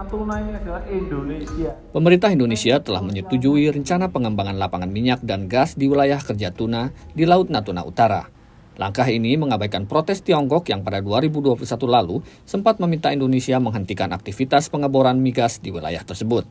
Natuna ini adalah Indonesia. Pemerintah Indonesia telah menyetujui rencana pengembangan lapangan minyak dan gas di wilayah kerja tuna di Laut Natuna Utara. Langkah ini mengabaikan protes Tiongkok yang pada 2021 lalu sempat meminta Indonesia menghentikan aktivitas pengeboran migas di wilayah tersebut.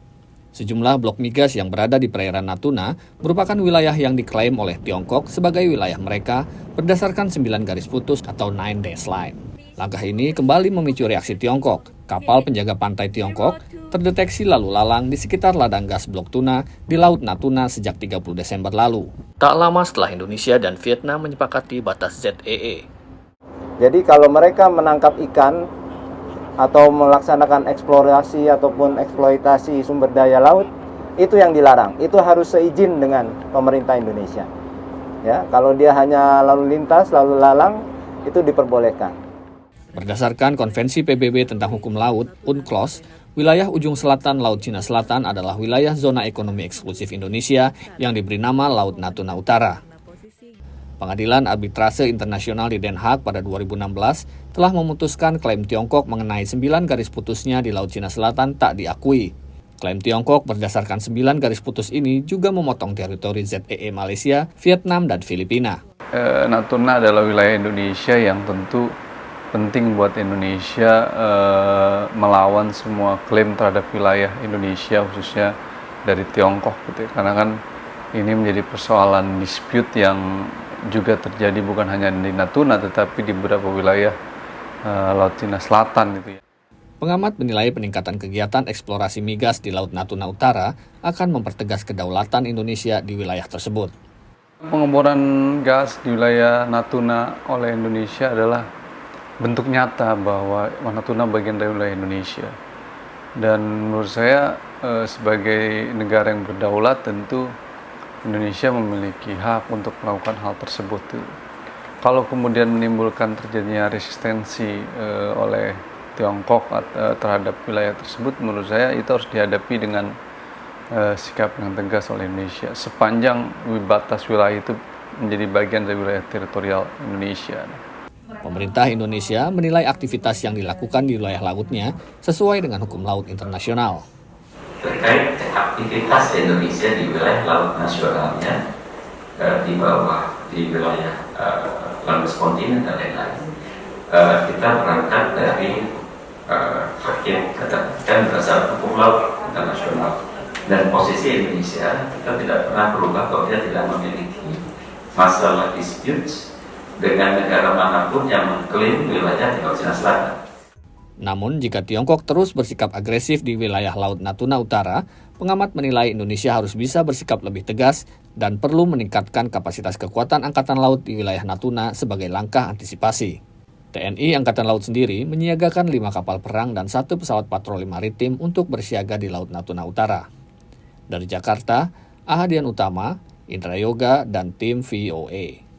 Sejumlah blok migas yang berada di perairan Natuna merupakan wilayah yang diklaim oleh Tiongkok sebagai wilayah mereka berdasarkan 9 garis putus atau 9 dash line. Langkah ini kembali memicu reaksi Tiongkok. Kapal penjaga pantai Tiongkok terdeteksi lalu lalang di sekitar ladang gas blok tuna di Laut Natuna sejak 30 Desember lalu. Tak lama setelah Indonesia dan Vietnam menyepakati batas ZEE. Jadi kalau mereka menangkap ikan atau melaksanakan eksplorasi ataupun eksploitasi sumber daya laut, itu yang dilarang. Itu harus seizin dengan pemerintah Indonesia. Ya, kalau dia hanya lalu lintas, lalu lalang, itu diperbolehkan. Berdasarkan Konvensi PBB tentang Hukum Laut, UNCLOS, wilayah ujung selatan Laut Cina Selatan adalah wilayah zona ekonomi eksklusif Indonesia yang diberi nama Laut Natuna Utara. Pengadilan Arbitrase Internasional di Den Haag pada 2016 telah memutuskan klaim Tiongkok mengenai 9 garis putusnya di Laut Cina Selatan tak diakui. Klaim Tiongkok berdasarkan 9 garis putus ini juga memotong teritori ZEE Malaysia, Vietnam, dan Filipina. Natuna adalah wilayah Indonesia yang tentu penting buat Indonesia melawan semua klaim terhadap wilayah Indonesia, khususnya dari Tiongkok gitu ya. Karena kan ini menjadi persoalan dispute yang juga terjadi bukan hanya di Natuna tetapi di beberapa wilayah Laut Cina Selatan gitu ya. Pengamat menilai peningkatan kegiatan eksplorasi migas di Laut Natuna Utara akan mempertegas kedaulatan Indonesia di wilayah tersebut. Pengeboran gas di wilayah Natuna oleh Indonesia adalah bentuk nyata bahwa Natuna bagian dari wilayah Indonesia. Dan menurut saya sebagai negara yang berdaulat tentu Indonesia memiliki hak untuk melakukan hal tersebut. Kalau kemudian menimbulkan terjadinya resistensi oleh Tiongkok terhadap wilayah tersebut, menurut saya itu harus dihadapi dengan sikap yang tegas oleh Indonesia sepanjang batas wilayah itu menjadi bagian dari wilayah teritorial Indonesia. Pemerintah Indonesia menilai aktivitas yang dilakukan di wilayah lautnya sesuai dengan hukum laut internasional. Terkait aktivitas Indonesia di wilayah laut nasionalnya di bawah di wilayah landas kontinen dan lain-lain, kita berangkat dari hakim ketertiban berdasarkan hukum laut internasional, dan posisi Indonesia kita tidak pernah berubah bahwa dia tidak memiliki masalah dispute dengan negara manapun yang mengklaim wilayah di Laut Cina Selatan. Namun, jika Tiongkok terus bersikap agresif di wilayah Laut Natuna Utara, pengamat menilai Indonesia harus bisa bersikap lebih tegas dan perlu meningkatkan kapasitas kekuatan Angkatan Laut di wilayah Natuna sebagai langkah antisipasi. TNI Angkatan Laut sendiri menyiagakan 5 kapal perang dan 1 pesawat patroli maritim untuk bersiaga di Laut Natuna Utara. Dari Jakarta, Ahadian Utama, Indra Yoga, dan tim VOA.